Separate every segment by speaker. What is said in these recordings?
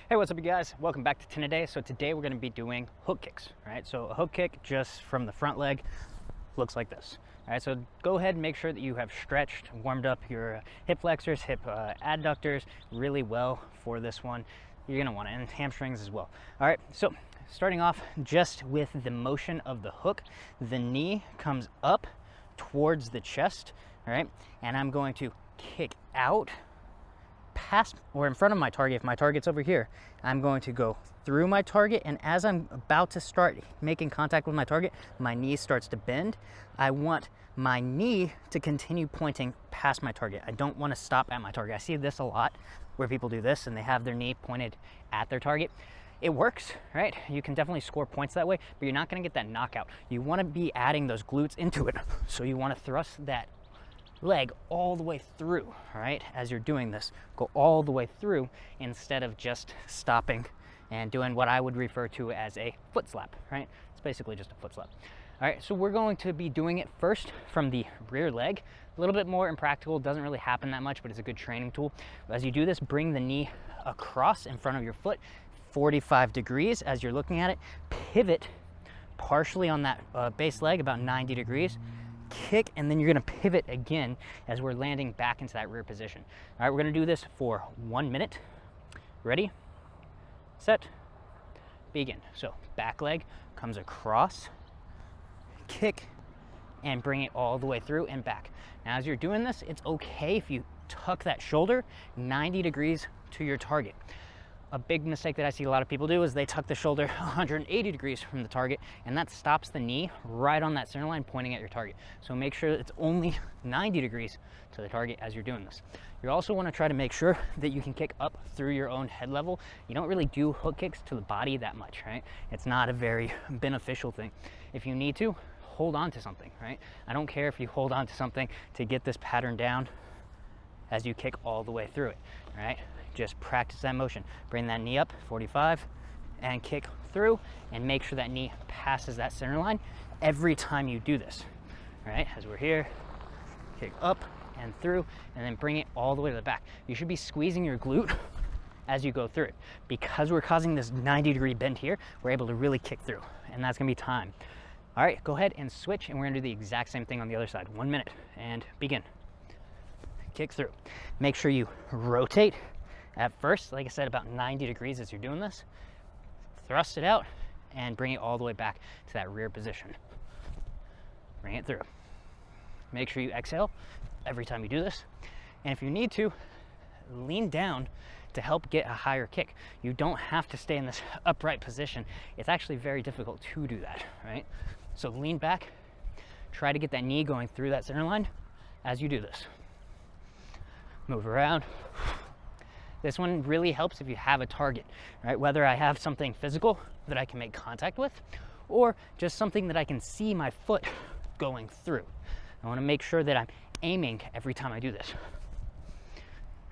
Speaker 1: Hey, what's up you guys? Welcome back to Today. So today we're going to be doing hook kicks, right? So a hook kick just from the front leg looks like this. All right, so go ahead and make sure that you have stretched, warmed up your hip flexors, hip adductors really well for this one. You're going to want to, and hamstrings as well. All right, so starting off just with the motion of the hook, the knee comes up towards the chest, all right? And I'm going to kick out past or in front of my target. If my target's over here, I'm going to go through my target, and as I'm about to start making contact with my target, my knee starts to bend. I want my knee to continue pointing past my target. I don't want to stop at my target. I see this a lot where people do this and they have their knee pointed at their target. It works, right? You can definitely score points that way, but you're not going to get that knockout. You want to be adding those glutes into it, so you want to thrust that leg all the way through, all right? As you're doing this, go all the way through instead of just stopping and doing what I would refer to as a foot slap, right? It's basically just a foot slap. All right, so we're going to be doing it first from the rear leg. A little bit more impractical, doesn't really happen that much, but it's a good training tool. As you do this, bring the knee across in front of your foot, 45 degrees as you're looking at it. Pivot partially on that base leg, about 90 degrees. Kick, and then you're going to pivot again as we're landing back into that rear position. All right, we're going to do this for 1 minute. Ready, set, begin. So back leg comes across, kick, and bring it all the way through and back. Now as you're doing this, it's okay if you tuck that shoulder 90 degrees to your target. A big mistake that I see a lot of people do is they tuck the shoulder 180 degrees from the target, and that stops the knee right on that center line pointing at your target. So make sure it's only 90 degrees to the target as you're doing this. You also want to try to make sure that you can kick up through your own head level. You don't really do hook kicks to the body that much, right? It's not a very beneficial thing. If you need to, hold on to something, right? I don't care if you hold on to something to get this pattern down as you kick all the way through it, right? Just practice that motion. Bring that knee up, 45, and kick through, and make sure that knee passes that center line every time you do this, all right? As we're here, kick up and through, and then bring it all the way to the back. You should be squeezing your glute as you go through it. Because we're causing this 90-degree bend here, we're able to really kick through, and that's gonna be time. All right, go ahead and switch, and we're gonna do the exact same thing on the other side. 1 minute, and begin. Kick through. Make sure you rotate at first, like I said, about 90 degrees as you're doing this. Thrust it out and bring it all the way back to that rear position. Bring it through. Make sure you exhale every time you do this. And if you need to, lean down to help get a higher kick. You don't have to stay in this upright position. It's actually very difficult to do that, right? So lean back, try to get that knee going through that center line as you do this. Move around. This one really helps if you have a target, right? Whether I have something physical that I can make contact with, or just something that I can see my foot going through. I want to make sure that I'm aiming every time I do this,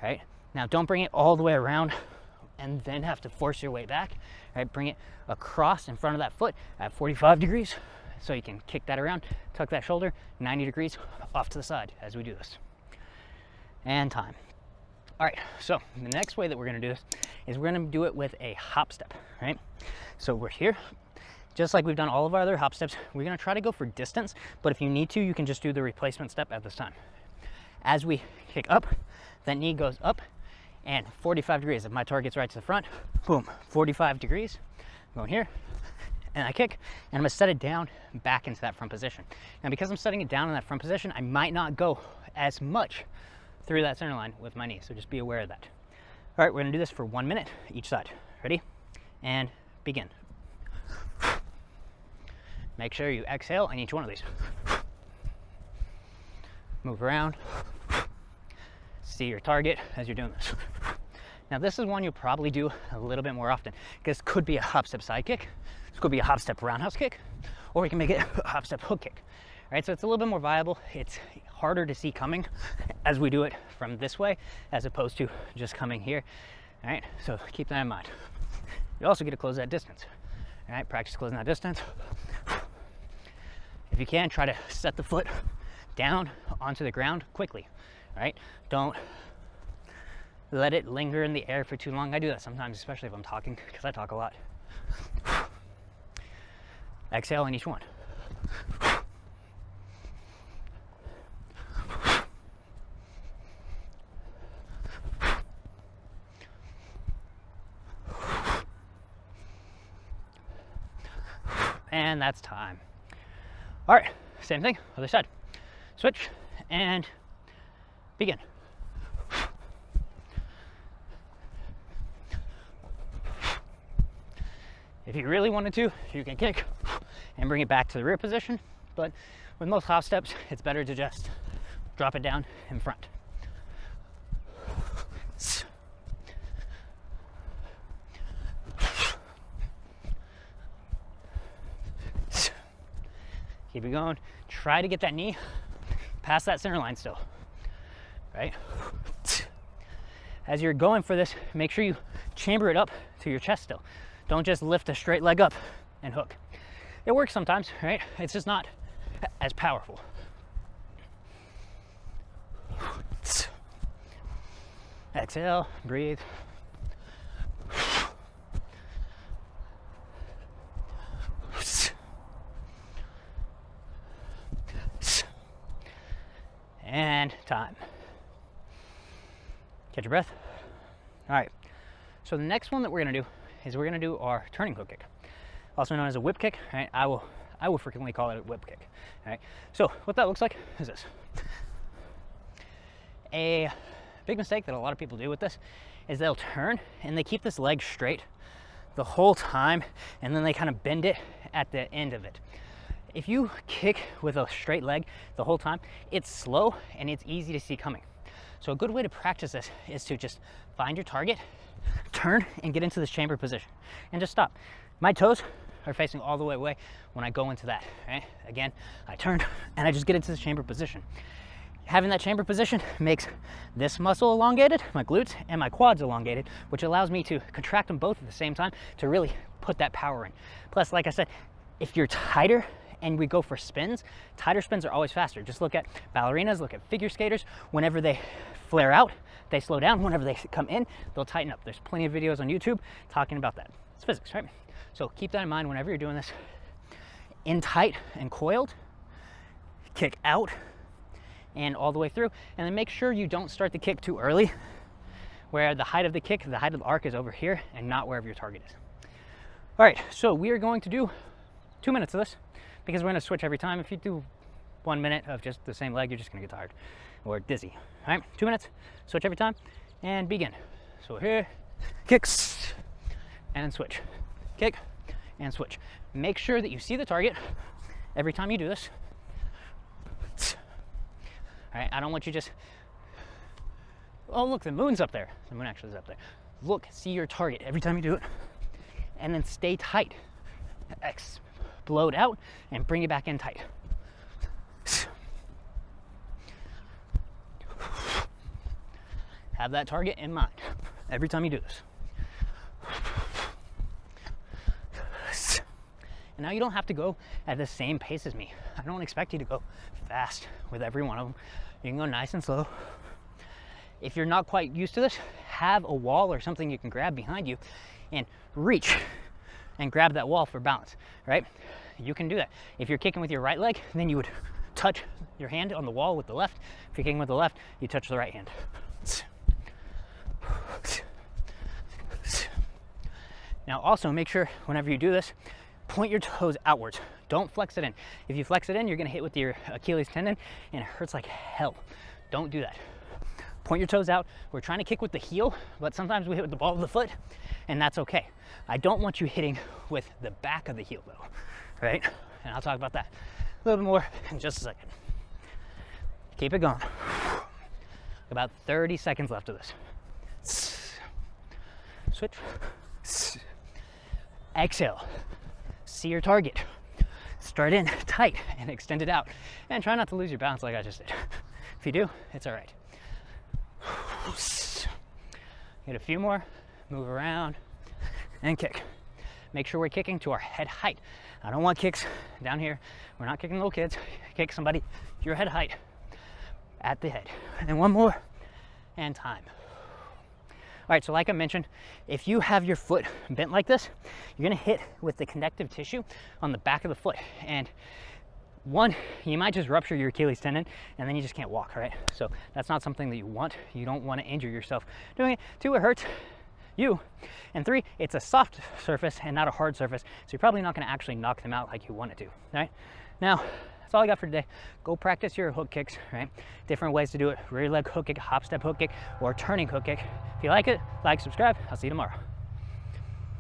Speaker 1: right? Now don't bring it all the way around and then have to force your way back, right? Bring it across in front of that foot at 45 degrees, so you can kick that around, tuck that shoulder 90 degrees off to the side as we do this. And time. All right, so the next way that we're gonna do this is we're gonna do it with a hop step, right? So we're here, just like we've done all of our other hop steps, we're gonna try to go for distance, but if you need to, you can just do the replacement step at this time. As we kick up, that knee goes up and 45 degrees. If my target's right to the front, boom, 45 degrees. I'm going here, and I kick, and I'm gonna set it down back into that front position. Now, because I'm setting it down in that front position, I might not go as much through that center line with my knee, so just be aware of that. All right, we're gonna do this for 1 minute each side. Ready? And begin. Make sure you exhale in each one of these. Move around. See your target as you're doing this. Now this is one you'll probably do a little bit more often. This could be a hop step side kick, this could be a hop step roundhouse kick, or we can make it a hop step hook kick. All right, so it's a little bit more viable. It's harder to see coming as we do it from this way as opposed to just coming here. All right, so keep that in mind. You also get to close that distance. All right, practice closing that distance. If you can, try to set the foot down onto the ground quickly. All right, don't let it linger in the air for too long. I do that sometimes, especially if I'm talking, because I talk a lot. Exhale in each one. And that's time. All right, same thing, other side. Switch and begin. If you really wanted to, you can kick and bring it back to the rear position, but with most half steps, it's better to just drop it down in front. Keep it going. Try to get that knee past that center line still, right? As you're going for this, make sure you chamber it up to your chest still. Don't just lift a straight leg up and hook. It works sometimes, right? It's just not as powerful. Exhale, breathe. And time. Catch your breath. All right, so the next one that we're gonna do is we're gonna do our turning hook kick, also known as a whip kick, right? I will frequently call it a whip kick, all right? So what that looks like is this. A big mistake that a lot of people do with this is they'll turn and they keep this leg straight the whole time, and then they kind of bend it at the end of it. If you kick with a straight leg the whole time, it's slow and it's easy to see coming. So a good way to practice this is to just find your target, turn and get into this chamber position and just stop. My toes are facing all the way away when I go into that, right? Again, I turn and I just get into this chamber position. Having that chamber position makes this muscle elongated, my glutes and my quads elongated, which allows me to contract them both at the same time to really put that power in. Plus, like I said, if you're tighter and we go for spins, tighter spins are always faster. Just look at ballerinas, look at figure skaters. Whenever they flare out, they slow down. Whenever they come in, they'll tighten up. There's plenty of videos on YouTube talking about that. It's physics, right? So keep that in mind whenever you're doing this. In tight and coiled, kick out and all the way through. And then make sure you don't start the kick too early, where the height of the kick, the height of the arc is over here and not wherever your target is. All right, so we are going to do 2 minutes of this, because we're gonna switch every time. If you do 1 minute of just the same leg, you're just gonna get tired or dizzy. All right, 2 minutes, switch every time, and begin. So here, kicks, and switch. Kick, and switch. Make sure that you see the target every time you do this. All right, I don't want you just, oh look, the moon's up there. The moon actually is up there. Look, see your target every time you do it, and then stay tight. Explode out and bring it back in tight. Have that target in mind every time you do this. And now you don't have to go at the same pace as me. I don't expect you to go fast with every one of them. You can go nice and slow. If you're not quite used to this, have a wall or something you can grab behind you and reach and grab that wall for balance, right? You can do that. If you're kicking with your right leg, then you would touch your hand on the wall with the left. If you're kicking with the left, you touch the right hand. Now also make sure whenever you do this, point your toes outwards. Don't flex it in. If you flex it in, you're gonna hit with your Achilles tendon and it hurts like hell. Don't do that. Point your toes out. We're trying to kick with the heel, but sometimes we hit with the ball of the foot, and that's okay. I don't want you hitting with the back of the heel though, right? And I'll talk about that a little bit more in just a second. Keep it going. About 30 seconds left of this. Switch. Exhale. See your target. Start in tight and extend it out. And try not to lose your balance like I just did. If you do, it's all right. Get a few more, move around, and kick. Make sure we're kicking to our head height. I don't want kicks down here. We're not kicking little kids. Kick somebody your head height at the head. And then one more, and time. right, so like I mentioned, if you have your foot bent like this, you're gonna hit with the connective tissue on the back of the foot. And one, you might just rupture your Achilles tendon and then you just can't walk, right? So that's not something that you want. You don't want to injure yourself doing it. 2, it hurts you. And 3, it's a soft surface and not a hard surface. So you're probably not going to actually knock them out like you want it to, right? Now, that's all I got for today. Go practice your hook kicks, right? Different ways to do it. Rear leg hook kick, hop step hook kick, or turning hook kick. If you like it, like, subscribe. I'll see you tomorrow.